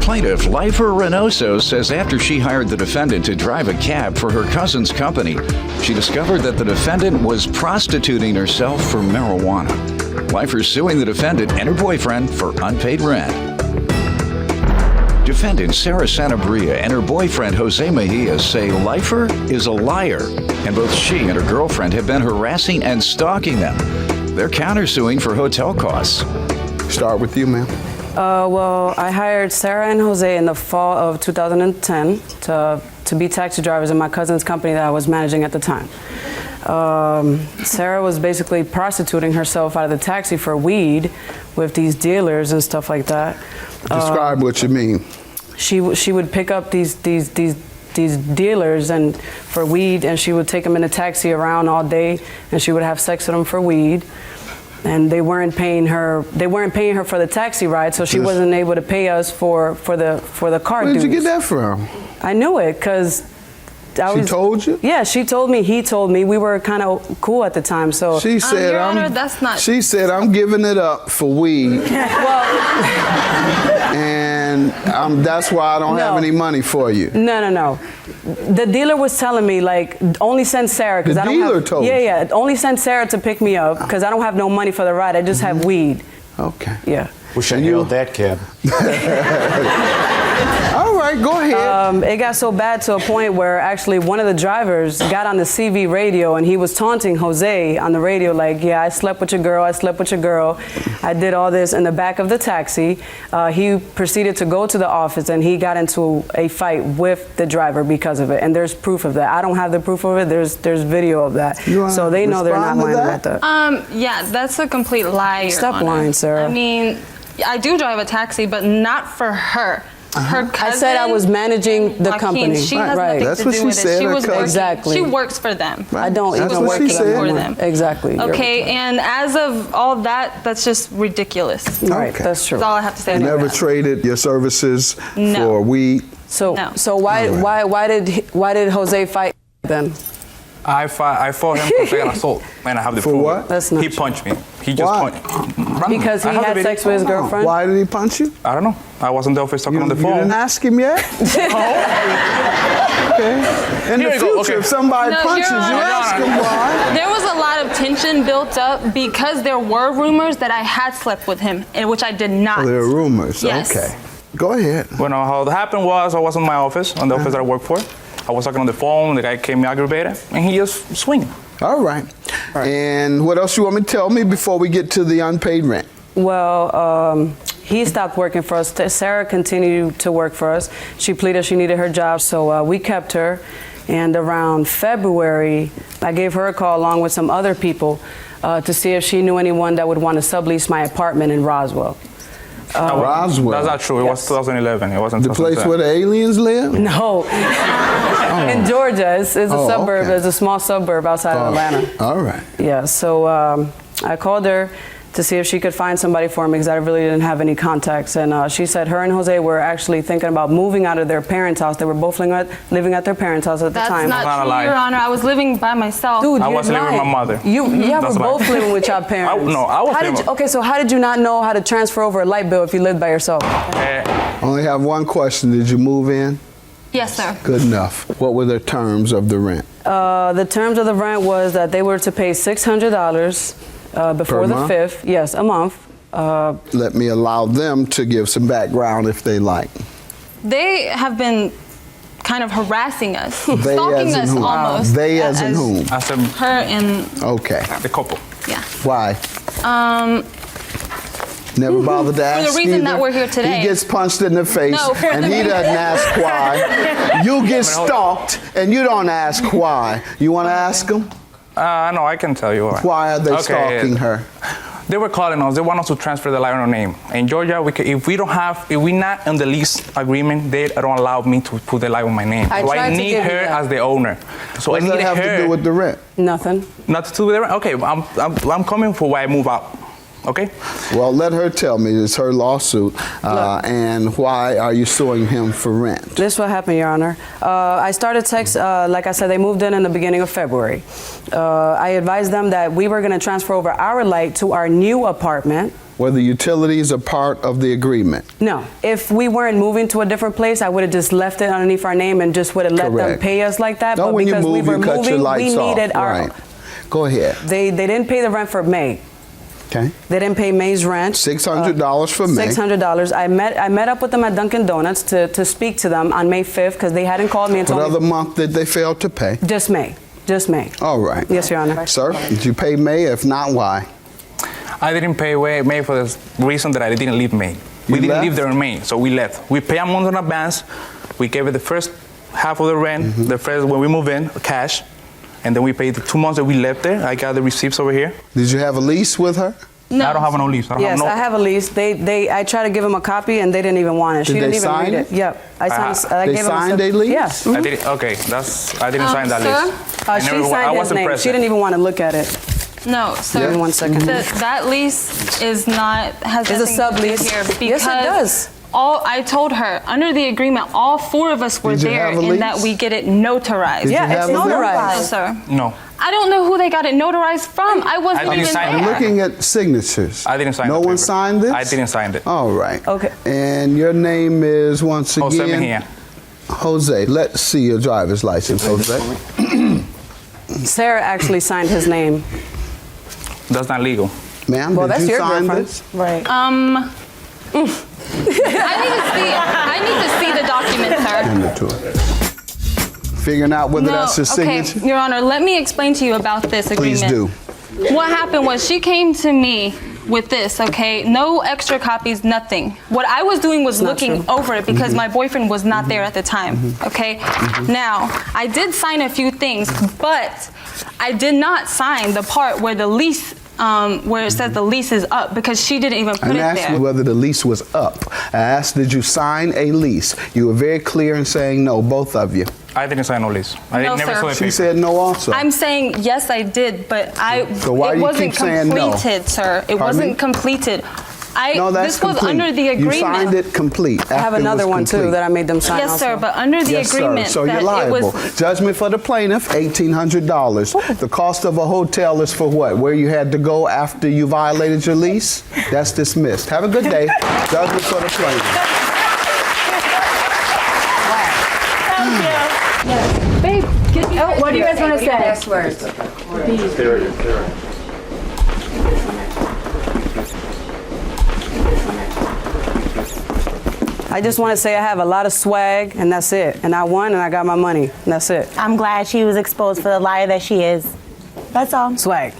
Plaintiff Lifer Reynoso says after she hired the defendant to drive a cab for her cousin's company, she discovered that the defendant was prostituting herself for marijuana. Lifer's suing the defendant and her boyfriend for unpaid rent. Defendant Sarah Sanabria and her boyfriend Jose Mejia say Lifer is a liar, and both she and her girlfriend have been harassing and stalking them. They're countersuing for hotel costs. Start with you, ma'am. Well, I hired Sarah and Jose in the fall of 2010 to be taxi drivers in my cousin's company that I was managing at the time. Sarah was basically prostituting herself out of the taxi for weed with these dealers and stuff like that. Describe what you mean. She would pick up these dealers and for weed, and she would take them in a taxi around all day, and she would have sex with them for weed. And they weren't paying her. They weren't paying her for the taxi ride, so she wasn't able to pay us for the car dues. Where did you get that from? I knew it because She told you? Yeah, she told me. He told me. We were kind of cool at the time. So she said, Your Honor, that's not. She said, "I'm giving it up for weed." And that's why I don't have any money for you. No. The dealer was telling me, like, only send Sarah because I don't have. The dealer told you? Yeah. Only send Sarah to pick me up because I don't have no money for the ride. I just have weed. Okay. Yeah. Wish I held that cab. All right, go ahead. It got so bad to a point where actually one of the drivers got on the CV radio and he was taunting Jose on the radio like, yeah, I slept with your girl, I did all this in the back of the taxi. He proceeded to go to the office and he got into a fight with the driver because of it. And there's proof of that. I don't have the proof of it. There's video of that. So they know they're not lying about that. Yeah, that's a complete lie, Your Stop Honor. lying, Sarah. I mean, I do drive a taxi, but not for her. Her cousin, I said I was managing the company. She has nothing That's to what do she with said, it. She was her cousin. working. Exactly. She works for them. I don't That's even what work she said. for them. Exactly. Okay, and as of all that, that's just ridiculous. Right, Okay. that's true. That's all I have to say. Never traded your services for weed. So why did Jose fight then? I fought him for second assault, and I have the For proof. what? That's not He punched me. He just Why? punched. Because he had sex with his girlfriend? Why did he punch you? I don't know. I was in the office talking on the You phone. didn't ask him yet? Okay. In the Here we future, go, okay. if somebody No, punches you, Your Honor. ask him why. There was a lot of tension built up because there were rumors that I had slept with him, in which I did not. There are rumors. Yes. Okay. Go ahead. Well, no, how it happened was I was in my office, on the office that I work for. I was talking on the phone. The guy came aggravated, and he just swinging. All right. And what else you want me to tell me before we get to the unpaid rent? Well, he stopped working for us. Sarah continued to work for us. She pleaded she needed her job, so we kept her. And around February, I gave her a call along with some other people to see if she knew anyone that would want to sublease my apartment in Roswell. Roswell. That's not true. It was 2011. It wasn't The place 2010. where the aliens live? No, in Georgia. It's a suburb. Okay. It's a small suburb outside of Atlanta. All right. Yeah, so I called her to see if she could find somebody for me because I really didn't have any contacts. And she said her and Jose were actually thinking about moving out of their parents' house. They were both living at their parents' house at the That's time. not Not a true, lie. Your Honor. I was living by myself. Dude, I you're was living with lying. my mother. Yeah, That's we're a lie. both living with your parents. I was living- Okay, so how did you not know how to transfer over a light bill if you lived by yourself? Only have one question. Did you move in? Yes, sir. Good enough. What were the terms of the rent? The terms of the rent was that they were to pay $600 before Per the month? 5th. Yes, a month. Let me allow them to give some background if they like. They have been kind of harassing us, They stalking as in us whom? almost. They as in whom? I said Her and Okay. the couple. yeah. Why? Never bothered to ask the reason either? that we're here today. He gets punched in the face No, for and the he doesn't ask why. You get stalked and you don't ask why. You want to ask them? No, I can tell you why. Why are they stalking her? They were calling us. They want us to transfer the light on our name. In Georgia, if we're not in the lease agreement, they don't allow me to put the light on my name. I So tried I to need give you her that. as the owner. So What I does that need have her. to do with the rent? Nothing. Not to do with the rent. Okay, I'm coming for why I move out. Okay. Well, let her tell me. It's her lawsuit. And why are you suing him for rent? This is what happened, Your Honor. I started text, like I said, they moved in the beginning of February. I advised them that we were going to transfer over our light to our new apartment Were the utilities a part of the agreement? No. If we weren't moving to a different place, I would have just left it underneath our name and just would have let them Correct. pay us like that. No, But when you because we move, were you cut your moving, lights we off. needed our. Right. Go ahead. They didn't pay the rent for May. Okay. They didn't pay May's rent. $600 for May. $600. I met up with them at Dunkin' Donuts to speak to them on May 5th because they hadn't called me and What told other me. month did they fail to pay? Just May. Just May. All right. Yes, Your Honor. Sir, did you pay May? If not, why? I didn't pay May for the reason that I didn't leave May. We You didn't left? live there in May, so we left. We pay a month in advance. We gave it the first half of the rent, Mm-hmm. the first when we move in, cash, and then we paid the 2 months that we left there. I got the receipts over here. Did you have a lease with her? No. I don't have no lease. Yes, I have a lease. I tried to give them a copy and they didn't even want it. She Did didn't they even sign read it? it. Yep. I signed. I They gave them signed a lease? Yes. I didn't. Okay, I didn't sign that sir? lease. I She never- I signed his wasn't name. present. She didn't even want to look at it. No, sir. Give me 1 second. That lease is not has It's a nothing to do sublease. here Yes, it does. I told her under the agreement, all 4 of us were Did you there, have a and that lease? we get it notarized. Did you Yeah, have it's a lease? No, notarized. sir. No, I don't know who they got it notarized from. I wasn't didn't even sign it. there. I'm looking at signatures. I didn't sign. No the one paper. signed this? I didn't sign it. All right. Okay. And your name is once Jose again? Mejia. Jose. Let's see your driver's license, Jose. Sarah actually signed his name. That's not legal. Ma'am, Well, did that's you your sign girlfriend. this? Right. I need to see the document, sir. Hand it to her. Figuring out whether that's his okay, signature? Your Honor, let me explain to you about this agreement. Please do. What happened was she came to me with this, okay? No extra copies, nothing. What I was doing was Not looking true. over it because my boyfriend was not there at the time, okay? Now, I did sign a few things, but I did not sign the part where the lease, where it says the lease is up because she didn't even I put didn't it ask there. you whether the lease was up. I asked, did you sign a lease? You were very clear in saying no, both of you. I didn't sign no lease. I No, never sir. saw the She paper. said no also. I'm saying yes, I did, but So why it you wasn't keep saying no? completed, sir. It Pardon wasn't me? completed. No, that's this was complete. under the agreement. You signed it complete. I have after it another was one too complete. that I made them sign. Yes, sir, also. but under the Yes, agreement sir. So that you're liable. it was. Judgment for the plaintiff, $1,800. The cost of a hotel is for what? Where you had to go after you violated your lease? That's dismissed. Have a good day. Judgment for the plaintiff. What do you guys want to say? Last words. I just want to say I have a lot of swag, and that's it. And I won, and I got my money, and that's it. I'm glad she was exposed for the liar that she is. That's all. Swag.